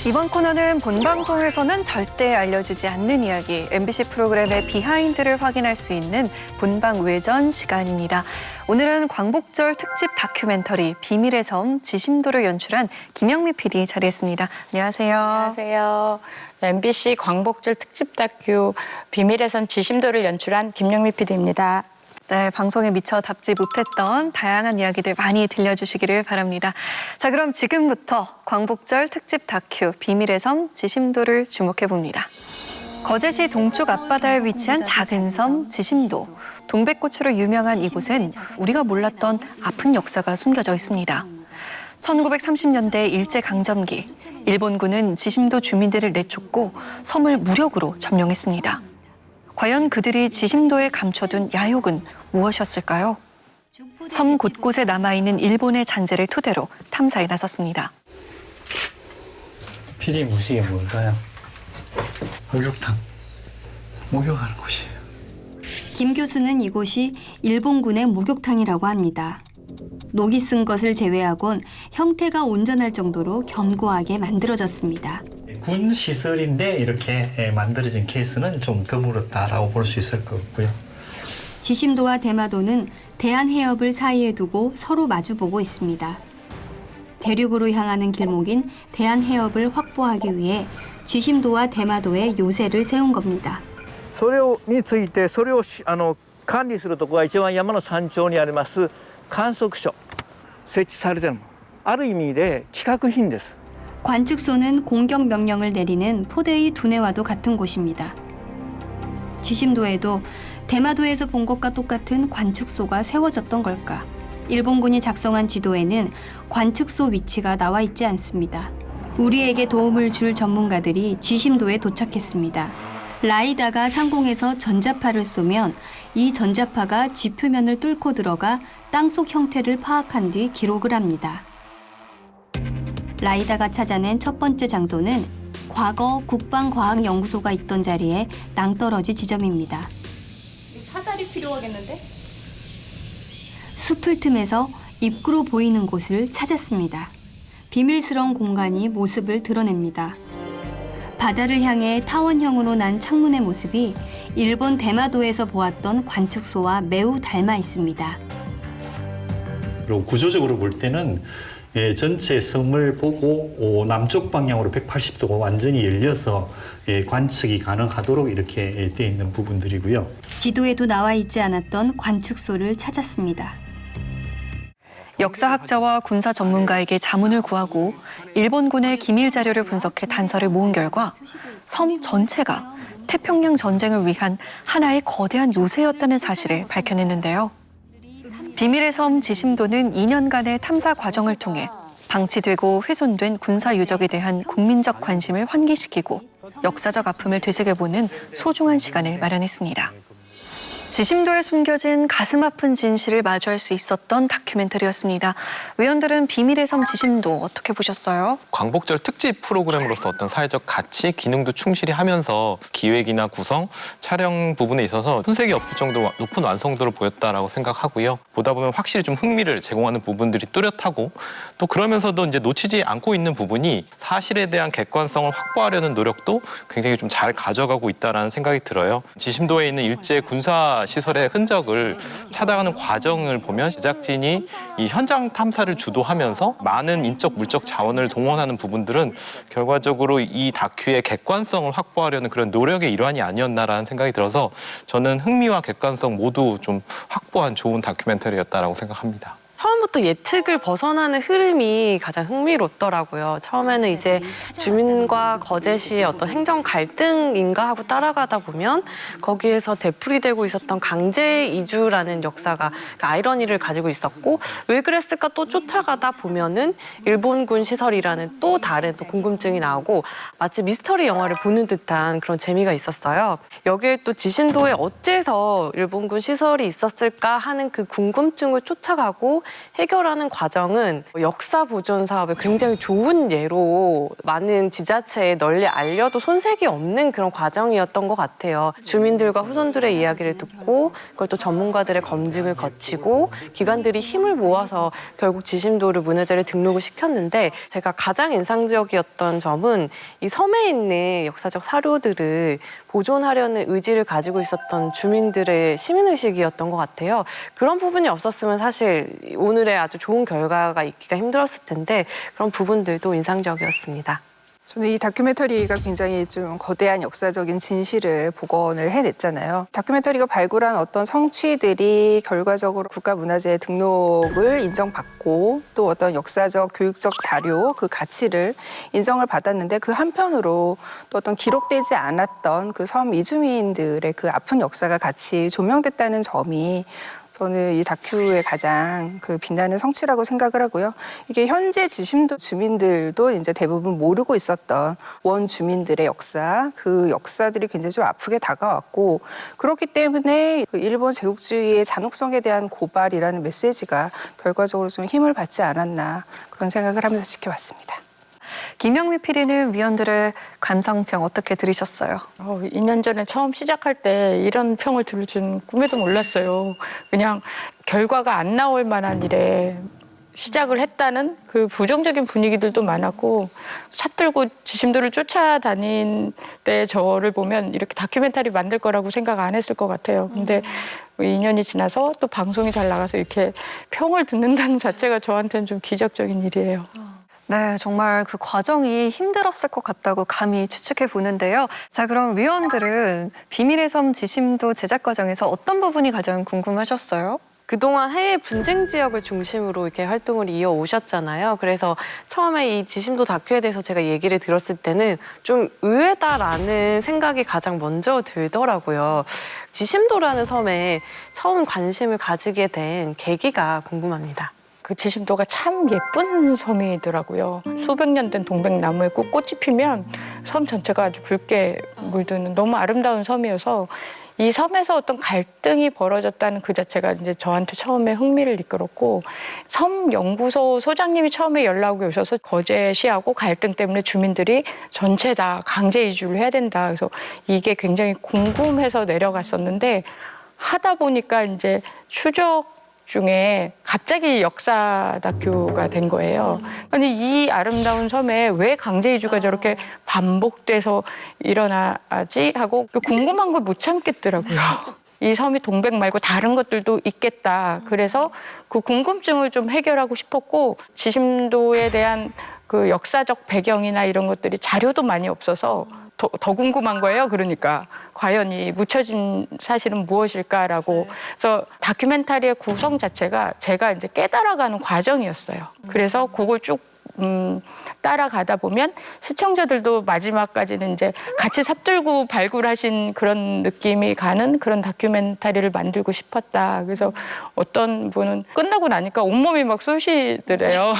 이번 코너는 본 방송에서는 절대 알려주지 않는 이야기, MBC 프로그램의 비하인드를 확인할 수 있는 본방 외전 시간입니다. 오늘은 광복절 특집 다큐멘터리 비밀의 섬 지심도를 연출한 김영미 PD 자리했습니다. 안녕하세요. 안녕하세요. MBC 광복절 특집 다큐 비밀의 섬 지심도를 연출한 김영미 PD입니다. 네, 방송에 미처 담지 못했던 다양한 이야기들 많이 들려주시기를 바랍니다. 자, 그럼 지금부터 광복절 특집 다큐 비밀의 섬 지심도를 주목해봅니다. 거제시 동쪽 앞바다에 위치한 작은 섬 지심도. 동백꽃으로 유명한 이곳엔 우리가 몰랐던 아픈 역사가 숨겨져 있습니다. 1930년대 일제강점기, 일본군은 지심도 주민들을 내쫓고 섬을 무력으로 점령했습니다. 과연 그들이 지심도에 감춰둔 야욕은 무엇이었을까요? 섬 곳곳에 남아있는 일본의 잔재를 토대로 탐사에 나섰습니다. PD 무식이 뭘까요? 목욕탕. 목욕하는 곳이에요. 김 교수는 이곳이 일본군의 목욕탕이라고 합니다. 녹이 쓴 것을 제외하곤 형태가 온전할 정도로 견고하게 만들어졌습니다. 군 시설인데 이렇게 만들어진 케이스는 좀 드물었다라고 볼 수 있을 것 같고요. 지심도와 대마도는 대한해협을 사이에 두고 서로 마주보고 있습니다. 대륙으로 향하는 길목인 대한해협을 확보하기 위해 지심도와 대마도에 요새를 세운 겁니다. それについてそれを管理するところが一番山の山頂にあります観測所設置されているのある意味で規格品です。 관측소는 공격 명령을 내리는 포대의 두뇌와도 같은 곳입니다. 지심도에도 대마도에서 본 것과 똑같은 관측소가 세워졌던 걸까? 일본군이 작성한 지도에는 관측소 위치가 나와 있지 않습니다. 우리에게 도움을 줄 전문가들이 지심도에 도착했습니다. 라이다가 상공에서 전자파를 쏘면 이 전자파가 지표면을 뚫고 들어가 땅속 형태를 파악한 뒤 기록을 합니다. 라이다가 찾아낸 첫 번째 장소는 과거 국방과학연구소가 있던 자리에 낭떠러지 지점입니다. 사다리 필요하겠는데? 숲을 틈에서 입구로 보이는 곳을 찾았습니다. 비밀스러운 공간이 모습을 드러냅니다. 바다를 향해 타원형으로 난 창문의 모습이 일본 대마도에서 보았던 관측소와 매우 닮아 있습니다. 그리고 구조적으로 볼 때는 전체 섬을 보고 남쪽 방향으로 180도가 완전히 열려서 관측이 가능하도록 이렇게 되어 있는 부분들이고요. 지도에도 나와 있지 않았던 관측소를 찾았습니다. 역사학자와 군사 전문가에게 자문을 구하고 일본군의 기밀 자료를 분석해 단서를 모은 결과 섬 전체가 태평양 전쟁을 위한 하나의 거대한 요새였다는 사실을 밝혀냈는데요. 비밀의 섬 지심도는 2년간의 탐사 과정을 통해 방치되고 훼손된 군사 유적에 대한 국민적 관심을 환기시키고 역사적 아픔을 되새겨보는 소중한 시간을 마련했습니다. 지심도에 숨겨진 가슴 아픈 진실을 마주할 수 있었던 다큐멘터리였습니다. 위원들은 비밀의 섬 지심도 어떻게 보셨어요? 광복절 특집 프로그램으로서 어떤 사회적 가치, 기능도 충실히 하면서 기획이나 구성, 촬영 부분에 있어서 손색이 없을 정도로 높은 완성도를 보였다라고 생각하고요. 보다 보면 확실히 좀 흥미를 제공하는 부분들이 뚜렷하고 또 그러면서도 이제 놓치지 않고 있는 부분이 사실에 대한 객관성을 확보하려는 노력도 굉장히 좀 잘 가져가고 있다라는 생각이 들어요. 지심도에 있는 일제 군사 시설의 흔적을 찾아가는 과정을 보면 제작진이 이 현장 탐사를 주도하면서 많은 인적 물적 자원을 동원하는 부분들은 결과적으로 이 다큐의 객관성을 확보하려는 그런 노력의 일환이 아니었나라는 생각이 들어서 저는 흥미와 객관성 모두 좀 확보한 좋은 다큐멘터리였다라고 생각합니다. 처음부터 예측을 벗어나는 흐름이 가장 흥미롭더라고요. 처음에는 이제 주민과 거제시의 어떤 행정 갈등인가 하고 따라가다 보면 거기에서 되풀이되고 있었던 강제 이주라는 역사가 아이러니를 가지고 있었고 왜 그랬을까 또 쫓아가다 보면은 일본군 시설이라는 또 다른 또 궁금증이 나오고 마치 미스터리 영화를 보는 듯한 그런 재미가 있었어요. 여기에 또 지심도에 어째서 일본군 시설이 있었을까 하는 그 궁금증을 쫓아가고 해결하는 과정은 역사 보존 사업의 굉장히 좋은 예로 많은 지자체에 널리 알려도 손색이 없는 그런 과정이었던 것 같아요. 주민들과 후손들의 이야기를 듣고 그걸 또 전문가들의 검증을 거치고 기관들이 힘을 모아서 결국 지심도를 문화재를 등록을 시켰는데 제가 가장 인상적이었던 점은 이 섬에 있는 역사적 사료들을 보존하려는 의지를 가지고 있었던 주민들의 시민의식이었던 것 같아요. 그런 부분이 없었으면 사실 오늘의 아주 좋은 결과가 있기가 힘들었을 텐데 그런 부분들도 인상적이었습니다. 저는 이 다큐멘터리가 굉장히 좀 거대한 역사적인 진실을 복원을 해냈잖아요. 다큐멘터리가 발굴한 어떤 성취들이 결과적으로 국가문화재 등록을 인정받고 또 어떤 역사적, 교육적 자료, 그 가치를 인정을 받았는데 그 한편으로 또 어떤 기록되지 않았던 그 섬 이주민들의 그 아픈 역사가 같이 조명됐다는 점이 저는 이 다큐의 가장 그 빛나는 성취라고 생각을 하고요. 이게 현재 지심도 주민들도 이제 대부분 모르고 있었던 원 주민들의 역사, 그 역사들이 굉장히 좀 아프게 다가왔고 그렇기 때문에 그 일본 제국주의의 잔혹성에 대한 고발이라는 메시지가 결과적으로 좀 힘을 받지 않았나 그런 생각을 하면서 지켜봤습니다. 김영미 PD는 위원들의 감상평 어떻게 들으셨어요? 2년 전에 처음 시작할 때 이런 평을 들을 줄은 꿈에도 몰랐어요. 그냥 결과가 안 나올 만한 일에 시작을 했다는 그 부정적인 분위기들도 많았고 삽 들고 지심도를 쫓아다닌 때 저를 보면 이렇게 다큐멘터리 만들 거라고 생각 안 했을 것 같아요. 근데 2년이 지나서 또 방송이 잘 나가서 이렇게 평을 듣는다는 자체가 저한테는 좀 기적적인 일이에요. 네, 정말 그 과정이 힘들었을 것 같다고 감히 추측해 보는데요. 자, 그럼 위원들은 비밀의 섬 지심도 제작 과정에서 어떤 부분이 가장 궁금하셨어요? 그동안 해외 분쟁 지역을 중심으로 이렇게 활동을 이어 오셨잖아요. 그래서 처음에 이 지심도 다큐에 대해서 제가 얘기를 들었을 때는 좀 의외다라는 생각이 가장 먼저 들더라고요. 지심도라는 섬에 처음 관심을 가지게 된 계기가 궁금합니다. 그 지심도가 참 예쁜 섬이더라고요. 수백 년 된 동백나무에 꼭 꽃이 피면 섬 전체가 아주 붉게 물드는 너무 아름다운 섬이어서 이 섬에서 어떤 갈등이 벌어졌다는 그 자체가 이제 저한테 처음에 흥미를 이끌었고 섬 연구소 소장님이 처음에 연락이 오셔서 거제시하고 갈등 때문에 주민들이 전체 다 강제 이주를 해야 된다. 그래서 이게 굉장히 궁금해서 내려갔었는데 하다 보니까 이제 추적 중에 갑자기 역사 다큐가 된 거예요. 아니 이 아름다운 섬에 왜 강제 이주가 저렇게 반복돼서 일어나지 하고 궁금한 걸 못 참겠더라고요. 이 섬이 동백 말고 다른 것들도 있겠다. 그래서 그 궁금증을 좀 해결하고 싶었고 지심도에 대한 그 역사적 배경이나 이런 것들이 자료도 많이 없어서 더 궁금한 거예요. 그러니까 과연 이 묻혀진 사실은 무엇일까라고. 그래서 다큐멘터리의 구성 자체가 제가 이제 깨달아가는 과정이었어요. 그래서 그걸 쭉 따라가다 보면 시청자들도 마지막까지는 이제 같이 삽들고 발굴하신 그런 느낌이 가는 그런 다큐멘터리를 만들고 싶었다. 그래서 어떤 분은 끝나고 나니까 온몸이 막 쑤시더래요.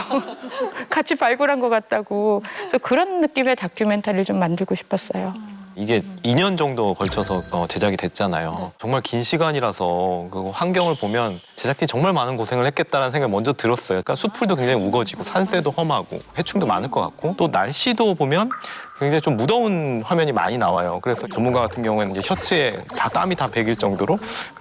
같이 발굴한 것 같다고. 그래서 그런 느낌의 다큐멘터리를 좀 만들고 싶었어요. 이게 2년 정도 걸쳐서 제작이 됐잖아요. 정말 긴 시간이라서 그 환경을 보면 제작진이 정말 많은 고생을 했겠다는 생각이 먼저 들었어요. 그러니까 숲풀도 굉장히 우거지고 산세도 험하고 해충도 많을 것 같고 또 날씨도 보면 굉장히 좀 무더운 화면이 많이 나와요. 그래서 전문가 같은 경우에는 이제 셔츠에 다 땀이 다 배길 정도로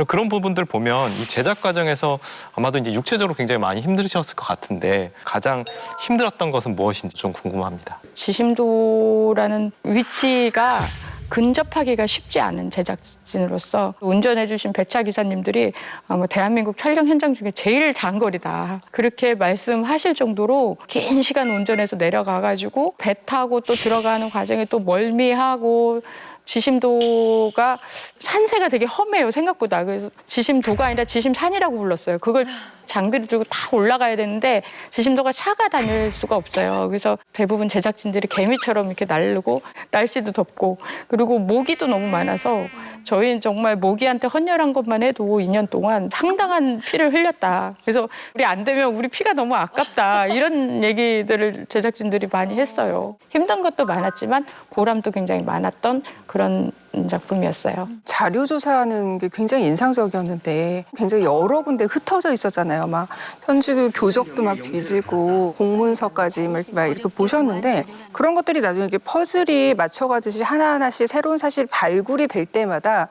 그런 부분들 보면 이 제작 과정에서 아마도 이제 육체적으로 굉장히 많이 힘드셨을 것 같은데 가장 힘들었던 것은 무엇인지 좀 궁금합니다. 지심도라는 위치가 근접하기가 쉽지 않은 제작진으로서 운전해 주신 배차 기사님들이 아마 대한민국 촬영 현장 중에 제일 장거리다 그렇게 말씀하실 정도로 긴 시간 운전해서 내려가가지고 배 타고 또 들어가는 과정에 또 멀미하고 지심도가 산세가 되게 험해요 생각보다. 그래서 지심도가 아니라 지심산이라고 불렀어요. 그걸 장비를 들고 다 올라가야 되는데 지심도가 차가 다닐 수가 없어요. 그래서 대부분 제작진들이 개미처럼 이렇게 날르고 날씨도 덥고 그리고 모기도 너무 많아서 저희는 정말 모기한테 헌혈한 것만 해도 2년 동안 상당한 피를 흘렸다. 그래서 우리 안 되면 우리 피가 너무 아깝다. 이런 얘기들을 제작진들이 많이 했어요. 힘든 것도 많았지만 보람도 굉장히 많았던 그런 작품이었어요. 자료 조사하는 게 굉장히 인상적이었는데 굉장히 여러 군데 흩어져 있었잖아요. 막 천주교 교적도 막 뒤지고 공문서까지 막 이렇게 보셨는데 그런 것들이 나중에 이렇게 퍼즐이 맞춰가듯이 하나하나씩 새로운 사실 발굴이 될 때마다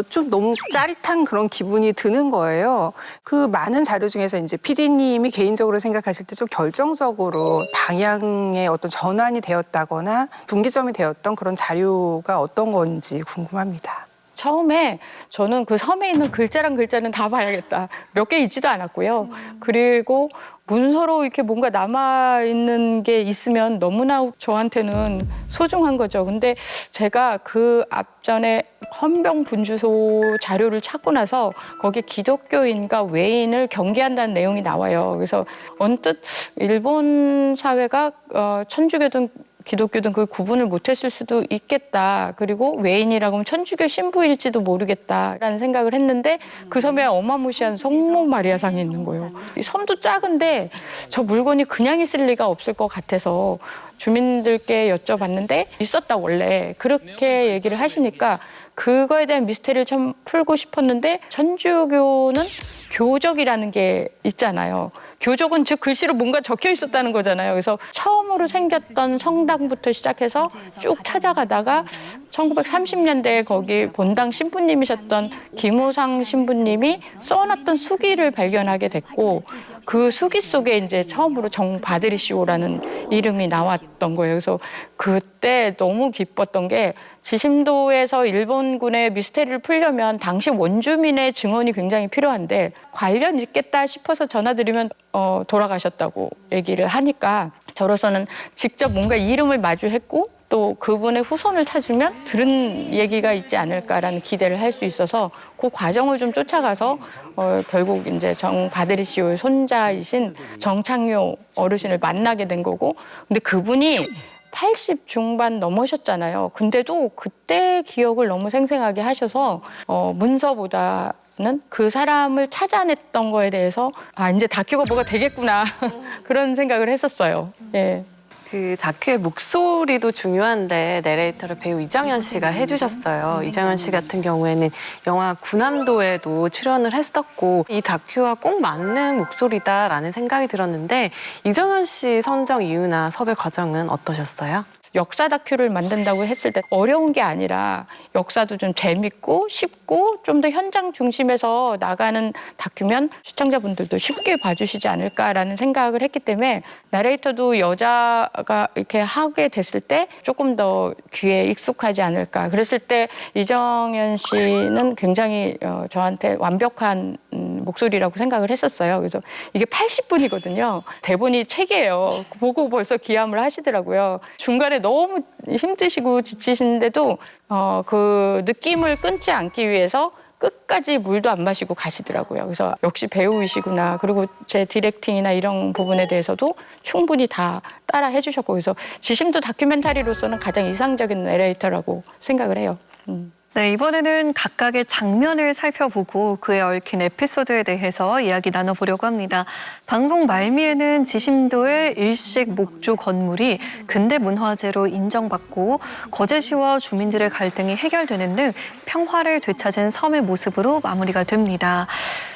좀 너무 짜릿한 그런 기분이 드는 거예요. 그 많은 자료 중에서 이제 PD님이 개인적으로 생각하실 때 좀 결정적으로 방향의 어떤 전환이 되었다거나 분기점이 되었던 그런 자료가 어떤 건지 궁금합니다. 처음에 저는 그 섬에 있는 글자랑 글자는 다 봐야겠다. 몇 개 있지도 않았고요. 그리고 문서로 이렇게 뭔가 남아있는 게 있으면 너무나 저한테는 소중한 거죠. 근데 제가 그 앞전에 헌병 분주소 자료를 찾고 나서 거기에 기독교인과 외인을 경계한다는 내용이 나와요. 그래서 언뜻 일본 사회가 천주교든 기독교든 그 구분을 못했을 수도 있겠다. 그리고 외인이라고 하면 천주교 신부일지도 모르겠다라는 생각을 했는데 그 섬에 어마무시한 성모 마리아상이 있는 거예요. 이 섬도 작은데 저 물건이 그냥 있을 리가 없을 것 같아서 주민들께 여쭤봤는데 있었다 원래. 그렇게 얘기를 하시니까 그거에 대한 미스테리를 참 풀고 싶었는데 천주교는 교적이라는 게 있잖아요. 교적은 즉 글씨로 뭔가 적혀 있었다는 거잖아요. 그래서 처음으로 생겼던 성당부터 시작해서 쭉 찾아가다가 1930년대에 거기 본당 신부님이셨던 김우상 신부님이 써놨던 수기를 발견하게 됐고 그 수기 속에 이제 처음으로 정바드리시오라는 이름이 나왔던 거예요. 그래서 그때 너무 기뻤던 게 지심도에서 일본군의 미스테리를 풀려면 당시 원주민의 증언이 굉장히 필요한데 관련 있겠다 싶어서 전화드리면 돌아가셨다고 얘기를 하니까 저로서는 직접 뭔가 이름을 마주했고 또 그분의 후손을 찾으면 들은 얘기가 있지 않을까라는 기대를 할 수 있어서 그 과정을 좀 쫓아가서 결국 이제 정바드리시오의 손자이신 정창효 어르신을 만나게 된 거고 근데 그분이 80 중반 넘으셨잖아요. 근데도 그때 기억을 너무 생생하게 하셔서 문서보다는 그 사람을 찾아냈던 거에 대해서 이제 다큐가 뭐가 되겠구나 그런 생각을 했었어요. 예. 그 다큐의 목소리도 중요한데 내레이터를 배우 이정현 씨가 해주셨어요. 이정현 씨 같은 경우에는 영화 군함도에도 출연을 했었고 이 다큐와 꼭 맞는 목소리다라는 생각이 들었는데 이정현 씨 선정 이유나 섭외 과정은 어떠셨어요? 역사 다큐를 만든다고 했을 때 어려운 게 아니라 역사도 좀 재밌고 쉽고 좀 더 현장 중심에서 나가는 다큐면 시청자분들도 쉽게 봐주시지 않을까라는 생각을 했기 때문에 나레이터도 여자가 이렇게 하게 됐을 때 조금 더 귀에 익숙하지 않을까. 그랬을 때 이정현 씨는 굉장히 저한테 완벽한 목소리라고 생각을 했었어요. 그래서 이게 80분이거든요. 대본이 책이에요. 보고 벌써 기함을 하시더라고요. 중간에 너무 힘드시고 지치시는데도 그 느낌을 끊지 않기 위해서 끝까지 물도 안 마시고 가시더라고요. 그래서 역시 배우이시구나. 그리고 제 디렉팅이나 이런 부분에 대해서도 충분히 다 따라 해주셨고 그래서 지심도 다큐멘터리로서는 가장 이상적인 내레이터라고 생각을 해요. 네, 이번에는 각각의 장면을 살펴보고 그에 얽힌 에피소드에 대해서 이야기 나눠보려고 합니다. 방송 말미에는 지심도의 일식 목조 건물이 근대문화재로 인정받고 거제시와 주민들의 갈등이 해결되는 등 평화를 되찾은 섬의 모습으로 마무리가 됩니다.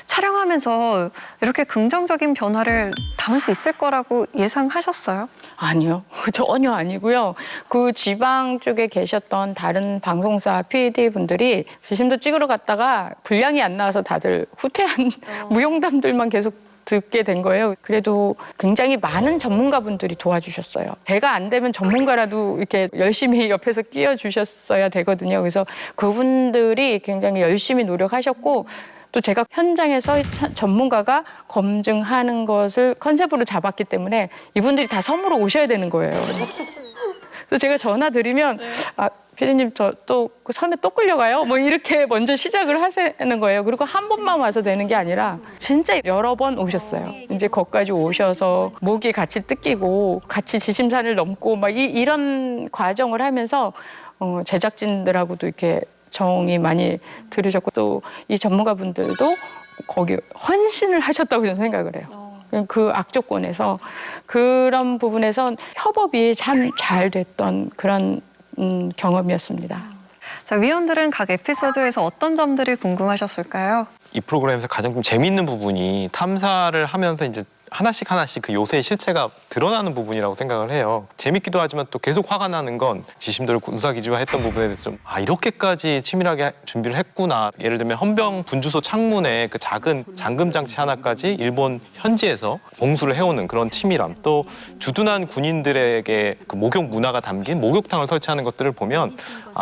촬영하면서 이렇게 긍정적인 변화를 담을 수 있을 거라고 예상하셨어요? 아니요. 전혀 아니고요. 그 지방 쪽에 계셨던 다른 방송사 PD분들이 지심도 찍으러 갔다가 분량이 안 나와서 다들 후퇴한 무용담들만 계속 듣게 된 거예요. 그래도 굉장히 많은 전문가분들이 도와주셨어요. 제가 안 되면 전문가라도 이렇게 열심히 옆에서 끼워주셨어야 되거든요. 그래서 그분들이 굉장히 열심히 노력하셨고 또 제가 현장에서 전문가가 검증하는 것을 컨셉으로 잡았기 때문에 이분들이 다 섬으로 오셔야 되는 거예요. 그래서 제가 전화 드리면 피디님 저 또 그 섬에 또 끌려가요? 뭐 이렇게 먼저 시작을 하시는 거예요. 그리고 한 번만 와서 되는 게 아니라 진짜 여러 번 오셨어요. 이제 거기까지 오셔서 목이 같이 뜯기고 같이 지심산을 넘고 막 이런 과정을 하면서 제작진들하고도 이렇게 정이 많이 들으셨고 또 이 전문가분들도 거기 헌신을 하셨다고 저는 생각을 해요. 그 악조건에서 그런 부분에서 협업이 참 잘 됐던 그런 경험이었습니다. 자, 위원들은 각 에피소드에서 어떤 점들이 궁금하셨을까요? 이 프로그램에서 가장 좀 재미있는 부분이 탐사를 하면서 이제 하나씩 그 요새의 실체가 드러나는 부분이라고 생각을 해요. 재밌기도 하지만 또 계속 화가 나는 건 지심도를 군사기지화했던 부분에 대해서 좀 이렇게까지 치밀하게 준비를 했구나. 예를 들면 헌병 분주소 창문에 그 작은 잠금 장치 하나까지 일본 현지에서 공수를 해오는 그런 치밀함, 또 주둔한 군인들에게 그 목욕 문화가 담긴 목욕탕을 설치하는 것들을 보면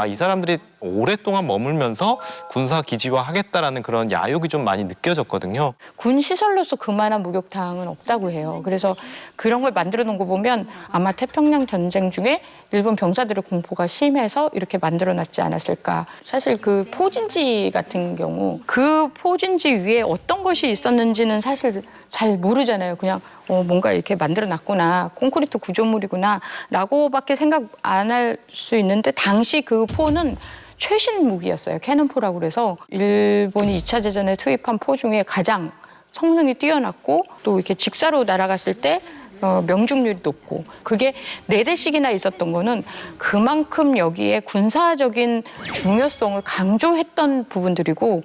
이 사람들이 오랫동안 머물면서 군사기지화 하겠다라는 그런 야욕이 좀 많이 느껴졌거든요. 군 시설로서 그만한 목욕탕은 없다고 해요. 그래서 그런 걸 만들어 놓은 거 보면 아마 태평양 전쟁 중에 일본 병사들의 공포가 심해서 이렇게 만들어 놨지 않았을까. 사실 그 포진지 같은 경우 그 포진지 위에 어떤 것이 있었는지는 사실 잘 모르잖아요. 그냥 뭔가 이렇게 만들어 놨구나, 콘크리트 구조물이구나 라고밖에 생각 안 할 수 있는데, 당시 그 포는 최신 무기였어요. 캐논포라고 그래서 일본이 2차 대전에 투입한 포 중에 가장 성능이 뛰어났고, 또 이렇게 직사로 날아갔을 때 명중률이 높고, 그게 4대씩이나 있었던 거는 그만큼 여기에 군사적인 중요성을 강조했던 부분들이고,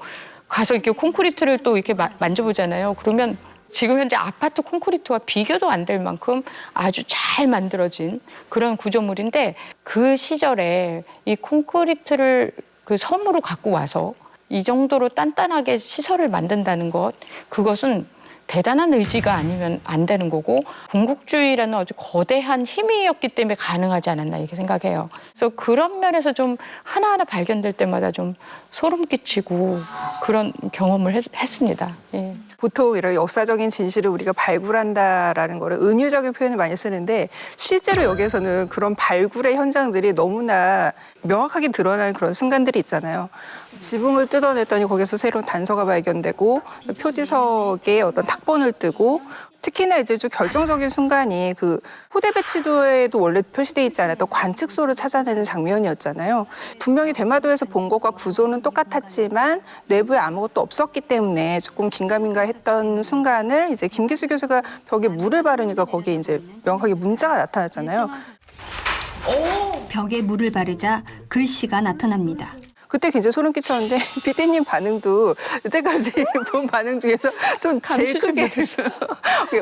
가서 이렇게 콘크리트를 또 이렇게 만져보잖아요. 그러면 지금 현재 아파트 콘크리트와 비교도 안 될 만큼 아주 잘 만들어진 그런 구조물인데, 그 시절에 이 콘크리트를 그 섬으로 갖고 와서 이 정도로 단단하게 시설을 만든다는 것, 그것은 대단한 의지가 아니면 안 되는 거고, 군국주의라는 아주 거대한 힘이었기 때문에 가능하지 않았나 이렇게 생각해요. 그래서 그런 면에서 좀 하나하나 발견될 때마다 좀 소름 끼치고 그런 경험을 했습니다. 예. 보통 이런 역사적인 진실을 우리가 발굴한다라는 거를 은유적인 표현을 많이 쓰는데, 실제로 여기에서는 그런 발굴의 현장들이 너무나 명확하게 드러나는 그런 순간들이 있잖아요. 지붕을 뜯어냈더니 거기서 새로운 단서가 발견되고, 표지석에 어떤 탁본을 뜨고, 특히나 이제 좀 결정적인 순간이 그 포대 배치도에도 원래 표시되어 있지 않았던 관측소를 찾아내는 장면이었잖아요. 분명히 대마도에서 본 것과 구조는 똑같았지만 내부에 아무것도 없었기 때문에 조금 긴가민가했던 순간을 이제 김기수 교수가 벽에 물을 바르니까 거기에 이제 명확하게 문자가 나타났잖아요. 벽에 물을 바르자 글씨가 나타납니다. 그때 굉장히 소름 끼쳤는데 PD님 반응도 여태까지 본 반응 중에서 좀 제일 크게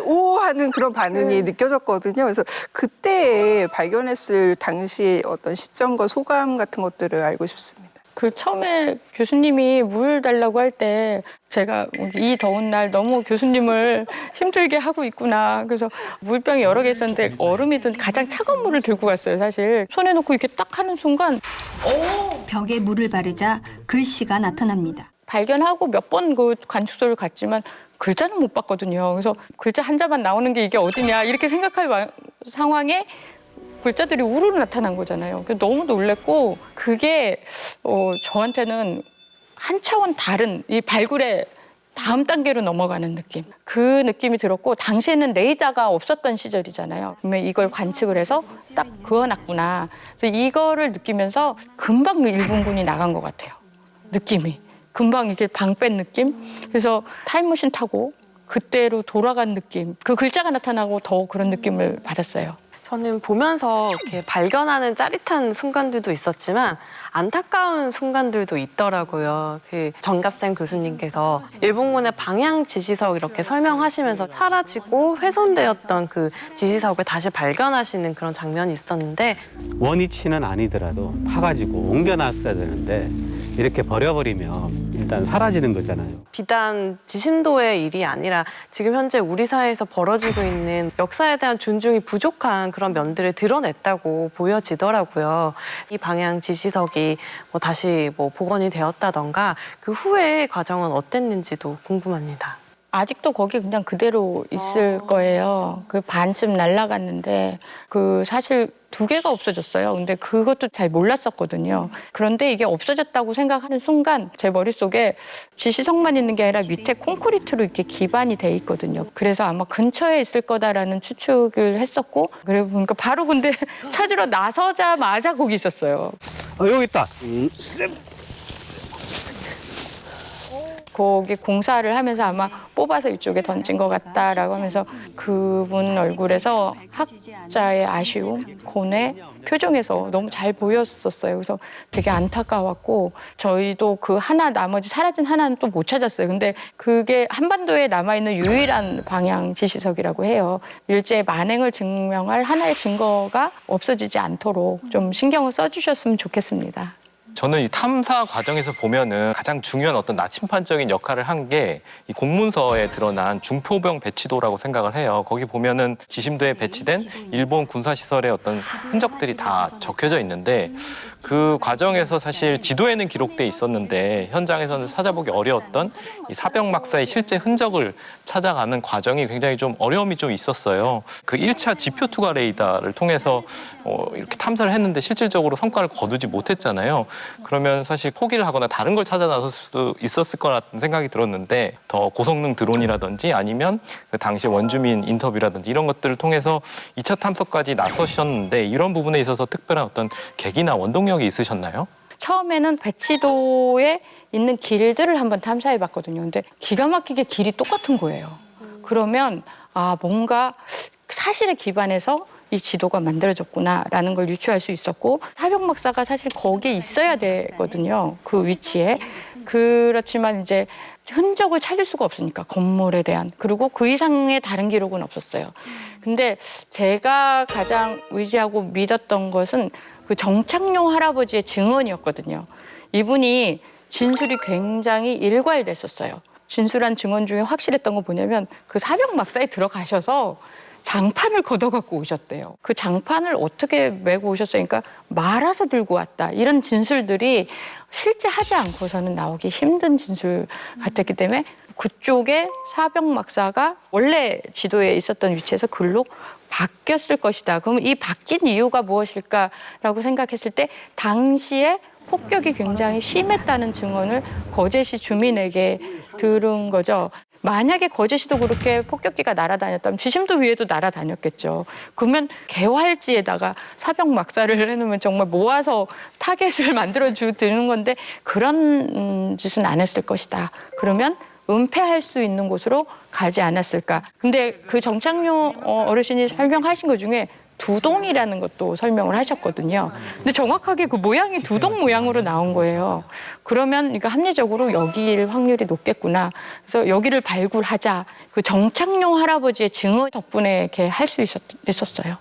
오 하는 그런 반응이 느껴졌거든요. 그래서 그때 발견했을 당시 어떤 시점과 소감 같은 것들을 알고 싶습니다. 그 처음에 교수님이 물 달라고 할 때 제가 이 더운 날 너무 교수님을 힘들게 하고 있구나. 그래서 물병이 여러 개 있었는데 얼음이 든 가장 차가운 물을 들고 갔어요, 사실. 손에 놓고 이렇게 딱 하는 순간 벽에 물을 바르자 글씨가 나타납니다. 발견하고 몇 번 그 관측소를 갔지만 글자는 못 봤거든요. 그래서 글자 한 자만 나오는 게 이게 어디냐 이렇게 생각할 상황에 글자들이 우르르 나타난 거잖아요. 너무 놀랬고, 그게 저한테는 한 차원 다른 이 발굴의 다음 단계로 넘어가는 느낌. 그 느낌이 들었고, 당시에는 레이더가 없었던 시절이잖아요. 그러면 이걸 관측을 해서 딱 그어놨구나. 그래서 이거를 느끼면서 금방 일본군이 나간 것 같아요. 느낌이. 금방 이게 방 뺀 느낌. 그래서 타임머신 타고 그때로 돌아간 느낌. 그 글자가 나타나고 더 그런 느낌을 받았어요. 저는 보면서 이렇게 발견하는 짜릿한 순간들도 있었지만 안타까운 순간들도 있더라고요. 그 정갑생 교수님께서 일본군의 방향 지시석 이렇게 설명하시면서 사라지고 훼손되었던 그 지시석을 다시 발견하시는 그런 장면이 있었는데, 원위치는 아니더라도 파가지고 옮겨놨어야 되는데 이렇게 버려버리면 일단 사라지는 거잖아요. 비단 지심도의 일이 아니라 지금 현재 우리 사회에서 벌어지고 있는 역사에 대한 존중이 부족한 그런 면들을 드러냈다고 보여지더라고요. 이 방향 지시석이 다시 복원이 되었다던가 그 후의 과정은 어땠는지도 궁금합니다. 아직도 거기 그냥 그대로 있을 거예요. 그 반쯤 날아갔는데 그 사실 2개가 없어졌어요. 근데 그것도 잘 몰랐었거든요. 그런데 이게 없어졌다고 생각하는 순간 제 머릿속에 지시석만 있는 게 아니라 밑에 콘크리트로 이렇게 기반이 돼 있거든요. 그래서 아마 근처에 있을 거다라는 추측을 했었고, 그래 보니까 바로 근데 찾으러 나서자마자 거기 있었어요. 여기 있다. 거기 공사를 하면서 아마 뽑아서 이쪽에 던진 것 같다라고 하면서 그분 얼굴에서 학자의 아쉬움, 고뇌, 표정에서 너무 잘 보였었어요. 그래서 되게 안타까웠고 저희도 그 하나 나머지 사라진 하나는 또 못 찾았어요. 근데 그게 한반도에 남아있는 유일한 방향 지시석이라고 해요. 일제의 만행을 증명할 하나의 증거가 없어지지 않도록 좀 신경을 써주셨으면 좋겠습니다. 저는 이 탐사 과정에서 보면은 가장 중요한 어떤 나침반적인 역할을 한 게 이 공문서에 드러난 중포병 배치도라고 생각을 해요. 거기 보면은 지심도에 배치된 일본 군사시설의 어떤 흔적들이 다 적혀져 있는데 그 과정에서 사실 지도에는 기록돼 있었는데 현장에서는 찾아보기 어려웠던 이 사병막사의 실제 흔적을 찾아가는 과정이 굉장히 좀 어려움이 좀 있었어요. 그 1차 지표 투과 레이더를 통해서 이렇게 탐사를 했는데 실질적으로 성과를 거두지 못했잖아요. 그러면 사실 포기를 하거나 다른 걸 찾아 나설 수도 있었을 거라는 생각이 들었는데 더 고성능 드론이라든지 아니면 그 당시 원주민 인터뷰라든지 이런 것들을 통해서 2차 탐사까지 나서셨는데 이런 부분에 있어서 특별한 어떤 계기나 원동력이 있으셨나요? 처음에는 배치도에 있는 길들을 한번 탐사해 봤거든요. 근데 기가 막히게 길이 똑같은 거예요. 그러면 뭔가 사실에 기반해서 이 지도가 만들어졌구나라는 걸 유추할 수 있었고 사병막사가 사실 거기에 있어야 되거든요. 그 위치에. 그렇지만 이제 흔적을 찾을 수가 없으니까 건물에 대한. 그리고 그 이상의 다른 기록은 없었어요. 근데 제가 가장 의지하고 믿었던 것은 그 정창용 할아버지의 증언이었거든요. 이분이 진술이 굉장히 일괄됐었어요. 진술한 증언 중에 확실했던 거 뭐냐면 그 사병막사에 들어가셔서 장판을 걷어갖고 오셨대요. 그 장판을 어떻게 메고 오셨어요? 그러니까 말아서 들고 왔다. 이런 진술들이 실제 하지 않고서는 나오기 힘든 진술 같았기 때문에 그쪽에 사병막사가 원래 지도에 있었던 위치에서 글로 바뀌었을 것이다. 그러면 이 바뀐 이유가 무엇일까라고 생각했을 때 당시에 폭격이 굉장히 심했다는 증언을 거제시 주민에게 들은 거죠. 만약에 거제시도 그렇게 폭격기가 날아다녔다면 지심도 위에도 날아다녔겠죠. 그러면 개활지에다가 사병막사를 해놓으면 정말 모아서 타겟을 만들어주는 건데 그런 짓은 안 했을 것이다. 그러면 은폐할 수 있는 곳으로 가지 않았을까. 근데 그 정창용 어르신이 설명하신 것 중에 두동이라는 것도 설명을 하셨거든요. 근데 정확하게 그 모양이 두동 모양으로 나온 거예요. 그러면 이거 합리적으로 여기일 확률이 높겠구나. 그래서 여기를 발굴하자. 그 정창용 할아버지의 증언 덕분에 이렇게 할 수 있었어요.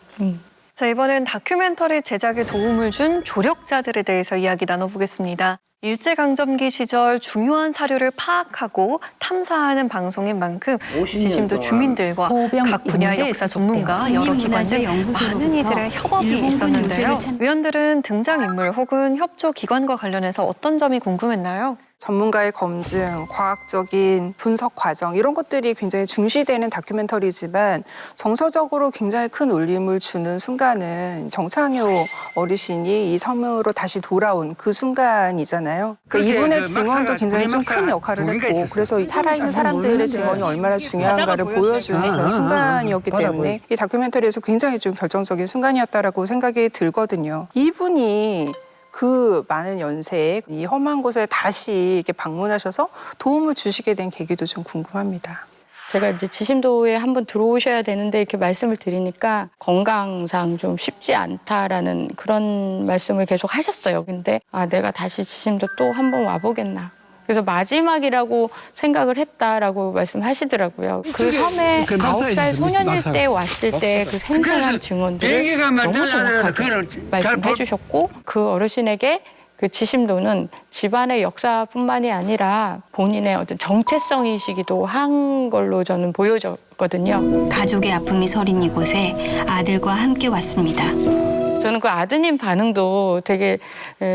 자, 이번엔 다큐멘터리 제작에 도움을 준 조력자들에 대해서 이야기 나눠보겠습니다. 일제강점기 시절 중요한 사료를 파악하고 탐사하는 방송인 만큼 지심도 주민들과 각 분야 역사 전문가, 여러 기관 등 많은 이들의 협업이 있었는데요. 위원들은 등장인물 혹은 협조 기관과 관련해서 어떤 점이 궁금했나요? 전문가의 검증, 과학적인 분석 과정 이런 것들이 굉장히 중시되는 다큐멘터리지만 정서적으로 굉장히 큰 울림을 주는 순간은 정창효 어르신이 이 섬으로 다시 돌아온 그 순간이잖아요. 그러니까 이분의 증언도 굉장히 좀 큰 역할을 했고 그래서 살아있는 사람들의 증언이 얼마나 중요한가를 보여주는 그런 순간이었기 때문에 이 다큐멘터리에서 굉장히 좀 결정적인 순간이었다라고 생각이 들거든요. 이분이 그 많은 연세에 이 험한 곳에 다시 이렇게 방문하셔서 도움을 주시게 된 계기도 좀 궁금합니다. 제가 이제 지심도에 한번 들어오셔야 되는데 이렇게 말씀을 드리니까 건강상 좀 쉽지 않다라는 그런 말씀을 계속 하셨어요. 근데 내가 다시 지심도 또 한번 와보겠나. 그래서 마지막이라고 생각을 했다라고 말씀하시더라고요. 그 섬에 9살 소년일 때 왔을 때 그 생생한 증언들을 너무 정확하게 말씀해 주셨고 그 어르신에게 그 지심도는 집안의 역사뿐만이 아니라 본인의 어떤 정체성이시기도 한 걸로 저는 보여졌거든요. 가족의 아픔이 서린 이곳에 아들과 함께 왔습니다. 저는 그 아드님 반응도 되게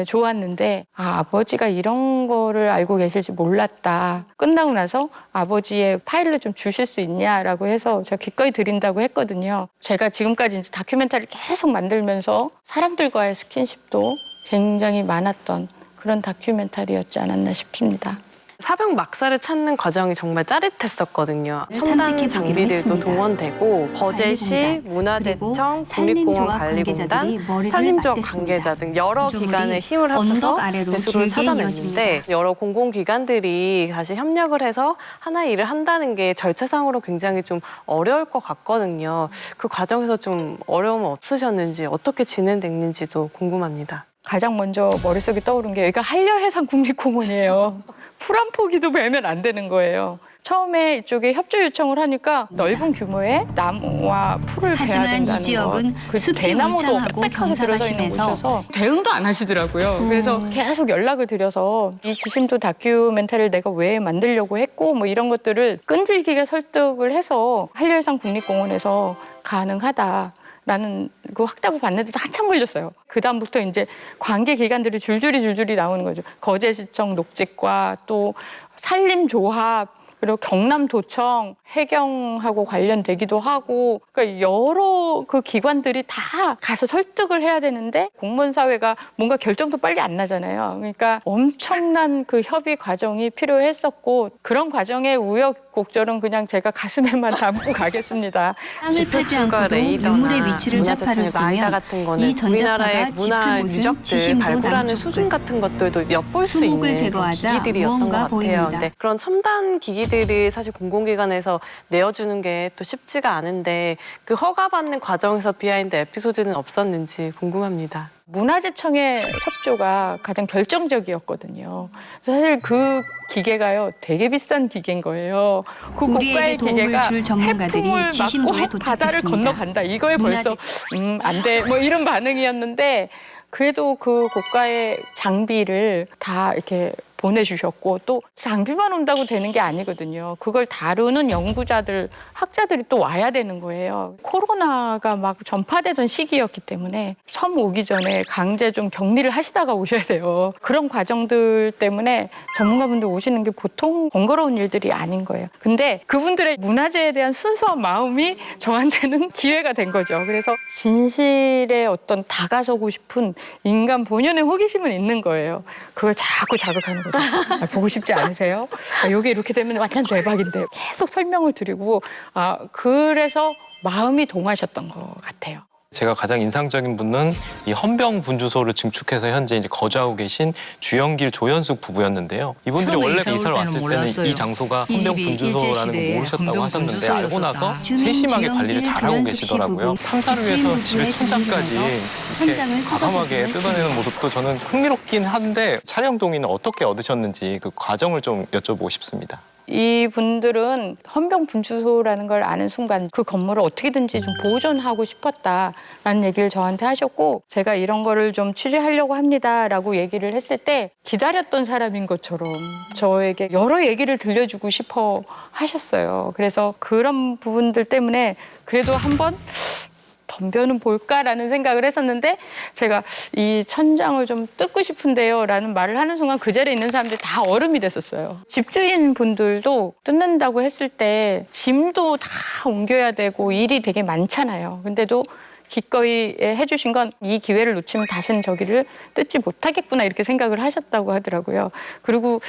좋았는데 아버지가 이런 거를 알고 계실지 몰랐다. 끝나고 나서 아버지의 파일을 좀 주실 수 있냐라고 해서 제가 기꺼이 드린다고 했거든요. 제가 지금까지 이제 다큐멘터리를 계속 만들면서 사람들과의 스킨십도 굉장히 많았던 그런 다큐멘터리였지 않았나 싶습니다. 사병 막사를 찾는 과정이 정말 짜릿했었거든요. 첨단 탐색해보기로 장비들도 했습니다. 동원되고 거제시, 관리공단, 문화재청, 그리고 산림조합 국립공원관리공단, 관계자들이 머리를 산림조합 맞댔습니다. 관계자 등 여러 구조물이 기관의 힘을 합쳐서 언덕 아래로 배수로를 길게 찾아냈는데 이어집니다. 여러 공공기관들이 다시 협력을 해서 하나의 일을 한다는 게 절차상으로 굉장히 좀 어려울 것 같거든요. 그 과정에서 좀 어려움은 없으셨는지 어떻게 진행됐는지도 궁금합니다. 가장 먼저 머릿속에 떠오른 게 여기가 한려해상 국립공원이에요. 풀 한 포기도 베면 안 되는 거예요. 처음에 이쪽에 협조 요청을 하니까 넓은 규모의 나무와 풀을 베야 하지만 된다는 이 지역은 거. 그 숲이 대나무도 울창하고 빽빽하게 경사가 들어서 있는 심해서 곳이어서 대응도 안 하시더라고요. 그래서 계속 연락을 드려서 이 지심도 다큐멘터리를 내가 왜 만들려고 했고 뭐 이런 것들을 끈질기게 설득을 해서 한려해상 국립공원에서 가능하다. 라는 그 확답을 받는데도 한참 걸렸어요. 그다음부터 이제 관계 기관들이 줄줄이 나오는 거죠. 거제시청 녹지과 또 산림조합 그리고 경남도청, 해경하고 관련되기도 하고 그러니까 여러 그 기관들이 다 가서 설득을 해야 되는데 공무원 사회가 뭔가 결정도 빨리 안 나잖아요. 그러니까 엄청난 그 협의 과정이 필요했었고 그런 과정의 우여곡절은 그냥 제가 가슴에만 담고 가겠습니다. 땅을 파지 않고도 유물의 위치를 자파를 쏘면 이 우리나라의 전자파가 문화 짚은 곳은 유적들 지심도 발굴하는 남쪽을 수준 같은 것들도 엿볼 수 수목을 있는 제거하자 그런 기기들이었던 것 무언가 같아요. 보입니다. 근데 그런 첨단 기기들이 사실 공공기관에서 내어주는 게 또 쉽지가 않은데 그 허가받는 과정에서 비하인드 에피소드는 없었는지 궁금합니다. 문화재청의 협조가 가장 결정적이었거든요. 사실 그 기계가요, 되게 비싼 기계인 거예요. 그 우리에게 고가의 도움을 기계가 줄 전문가들이 해풍을 지심도에 맞고 바다를 도착했습니다. 건너간다. 이거에 벌써 안 돼. 뭐 이런 반응이었는데 그래도 그 고가의 장비를 다 이렇게 보내주셨고 또 장비만 온다고 되는 게 아니거든요. 그걸 다루는 연구자들, 학자들이 또 와야 되는 거예요. 코로나가 막 전파되던 시기였기 때문에 섬 오기 전에 강제 좀 격리를 하시다가 오셔야 돼요. 그런 과정들 때문에 전문가분들 오시는 게 보통 번거로운 일들이 아닌 거예요. 근데 그분들의 문화재에 대한 순수한 마음이 저한테는 기회가 된 거죠. 그래서 진실에 어떤 다가서고 싶은 인간 본연의 호기심은 있는 거예요. 그걸 자꾸 자극하는 거죠. 보고 싶지 않으세요? 여기 이렇게 되면 완전 대박인데 계속 설명을 드리고 그래서 마음이 동하셨던 것 같아요. 제가 가장 인상적인 분은 이 헌병 분주소를 증축해서 현재 이제 거주하고 계신 주영길 조현숙 부부였는데요. 이분들이 원래 이사를 왔을 때는 이 장소가 헌병 분주소라는 거 모르셨다고 하셨는데 알고 나서 세심하게 관리를 잘하고 계시더라고요. 탐사를 위해서 집의 천장까지 이렇게 과감하게 뜯어내는 모습도 저는 흥미롭긴 한데 촬영 동의는 어떻게 얻으셨는지 그 과정을 좀 여쭤보고 싶습니다. 이분들은 헌병 분주소라는 걸 아는 순간 그 건물을 어떻게든지 좀 보존하고 싶었다라는 얘기를 저한테 하셨고 제가 이런 거를 좀 취재하려고 합니다라고 얘기를 했을 때 기다렸던 사람인 것처럼 저에게 여러 얘기를 들려주고 싶어 하셨어요. 그래서 그런 부분들 때문에 그래도 한번 덤벼는 볼까라는 생각을 했었는데 제가 이 천장을 좀 뜯고 싶은데요 라는 말을 하는 순간 그 자리에 있는 사람들이 다 얼음이 됐었어요. 집주인 분들도 뜯는다고 했을 때 짐도 다 옮겨야 되고 일이 되게 많잖아요. 근데도 기꺼이 해주신 건 이 기회를 놓치면 다시는 저기를 뜯지 못하겠구나 이렇게 생각을 하셨다고 하더라고요. 그리고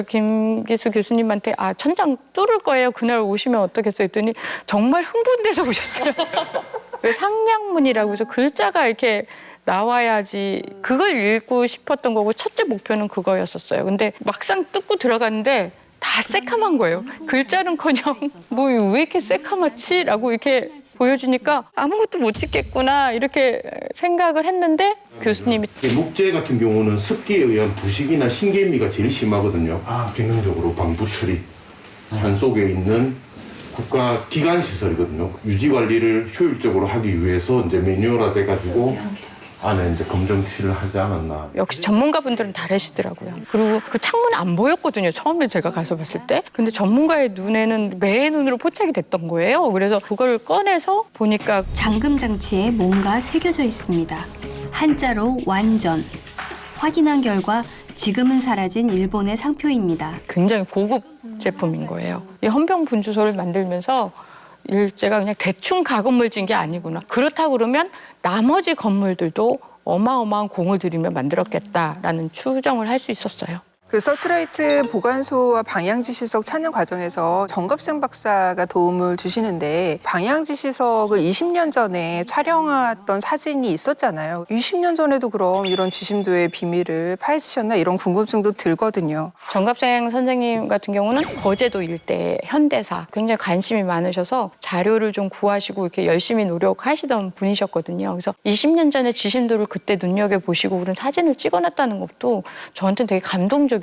김기수 교수님한테 천장 뚫을 거예요. 그날 오시면 어떻겠어요? 했더니 정말 흥분돼서 오셨어요. 왜 상량문이라고 해서 글자가 이렇게 나와야지 그걸 읽고 싶었던 거고 첫째 목표는 그거였었어요. 근데 막상 뜯고 들어갔는데 다 새카만 거예요. 글자는커녕 뭐 왜 이렇게 새카맣지? 라고 이렇게 보여주니까 아무것도 못 찍겠구나 이렇게 생각을 했는데 교수님이 목재 같은 경우는 습기에 의한 부식이나 흰개미가 제일 심하거든요. 기능적으로 방부 처리, 산 속에 있는 국가 기관 시설이거든요. 유지 관리를 효율적으로 하기 위해서 이제 매뉴얼화 돼가지고 안에 이제 검정칠을 하지 않았나. 역시 전문가분들은 다르시더라고요. 그리고 그 창문 안 보였거든요. 처음에 제가 가서 봤을 때. 근데 전문가의 눈에는 매 눈으로 포착이 됐던 거예요. 그래서 그걸 꺼내서 보니까 잠금 장치에 뭔가 새겨져 있습니다. 한자로 완전. 확인한 결과 지금은 사라진 일본의 상표입니다. 굉장히 고급 제품인 거예요. 이 헌병 분주소를 만들면서 제가 그냥 대충 가건물 진 게 아니구나. 그렇다고 그러면 나머지 건물들도 어마어마한 공을 들이며 만들었겠다라는 추정을 할 수 있었어요. 그 서치라이트 보관소와 방향지시석 찬양 과정에서 정갑생 박사가 도움을 주시는데 방향지시석을 20년 전에 촬영했던 사진이 있었잖아요. 20년 전에도 그럼 이런 지심도의 비밀을 파헤치셨나 이런 궁금증도 들거든요. 정갑생 선생님 같은 경우는 거제도 일대 현대사 굉장히 관심이 많으셔서 자료를 좀 구하시고 이렇게 열심히 노력하시던 분이셨거든요. 그래서 20년 전에 지심도를 그때 눈여겨보시고 그런 사진을 찍어놨다는 것도 저한테는 되게 감동적이었거든요.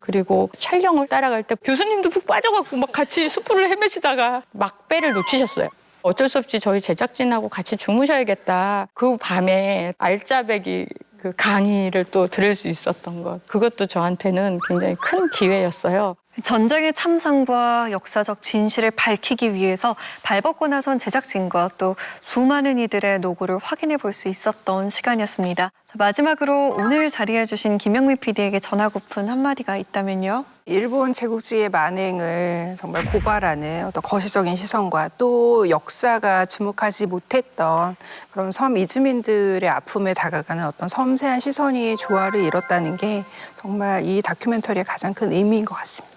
그리고 촬영을 따라갈 때 교수님도 푹 빠져갖고 막 같이 숲을 헤매시다가 막배를 놓치셨어요. 어쩔 수 없이 저희 제작진하고 같이 주무셔야겠다. 그 밤에 알짜배기 그 강의를 또 들을 수 있었던 것. 그것도 저한테는 굉장히 큰 기회였어요. 전쟁의 참상과 역사적 진실을 밝히기 위해서 발벗고 나선 제작진과 또 수많은 이들의 노고를 확인해 볼 수 있었던 시간이었습니다. 자, 마지막으로 오늘 자리해 주신 김영미 PD에게 전하고픈 한마디가 있다면요? 일본 제국주의의 만행을 정말 고발하는 어떤 거시적인 시선과 또 역사가 주목하지 못했던 그런 섬 이주민들의 아픔에 다가가는 어떤 섬세한 시선이 조화를 이뤘다는 게 정말 이 다큐멘터리의 가장 큰 의미인 것 같습니다.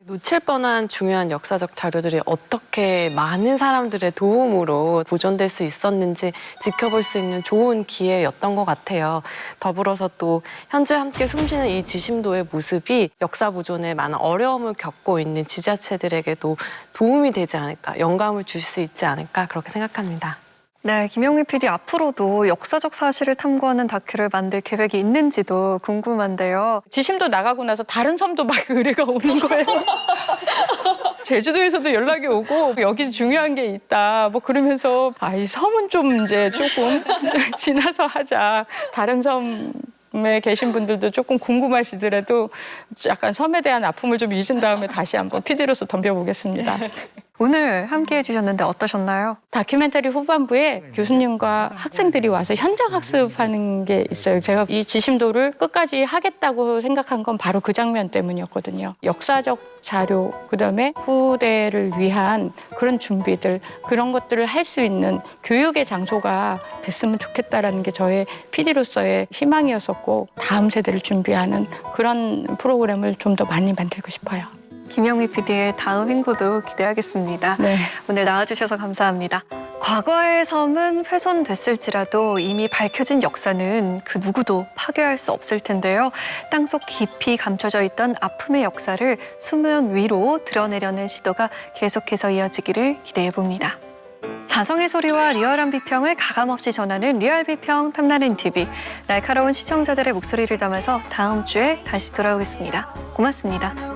놓칠 뻔한 중요한 역사적 자료들이 어떻게 많은 사람들의 도움으로 보존될 수 있었는지 지켜볼 수 있는 좋은 기회였던 것 같아요. 더불어서 또 현재 함께 숨쉬는 이 지심도의 모습이 역사 보존에 많은 어려움을 겪고 있는 지자체들에게도 도움이 되지 않을까, 영감을 줄 수 있지 않을까 그렇게 생각합니다. 네, 김영미 PD 앞으로도 역사적 사실을 탐구하는 다큐를 만들 계획이 있는지도 궁금한데요. 지심도 나가고 나서 다른 섬도 막 의뢰가 오는 거예요. 제주도에서도 연락이 오고 여기 중요한 게 있다 뭐 그러면서 이 섬은 좀 이제 조금 지나서 하자. 다른 섬에 계신 분들도 조금 궁금하시더라도 약간 섬에 대한 아픔을 좀 잊은 다음에 다시 한번 PD로서 덤벼보겠습니다. 오늘 함께해 주셨는데 어떠셨나요? 다큐멘터리 후반부에 교수님과 학생들이 와서 현장 학습하는 게 있어요. 제가 이 지심도를 끝까지 하겠다고 생각한 건 바로 그 장면 때문이었거든요. 역사적 자료, 그다음에 후대를 위한 그런 준비들, 그런 것들을 할 수 있는 교육의 장소가 됐으면 좋겠다라는 게 저의 PD로서의 희망이었었고 다음 세대를 준비하는 그런 프로그램을 좀 더 많이 만들고 싶어요. 김영미 PD의 다음 행보도 기대하겠습니다. 네. 오늘 나와주셔서 감사합니다. 과거의 섬은 훼손됐을지라도 이미 밝혀진 역사는 그 누구도 파괴할 수 없을 텐데요. 땅속 깊이 감춰져 있던 아픔의 역사를 수면 위로 드러내려는 시도가 계속해서 이어지기를 기대해봅니다. 자성의 소리와 리얼한 비평을 가감없이 전하는 리얼 비평 탐나는 TV. 날카로운 시청자들의 목소리를 담아서 다음 주에 다시 돌아오겠습니다. 고맙습니다.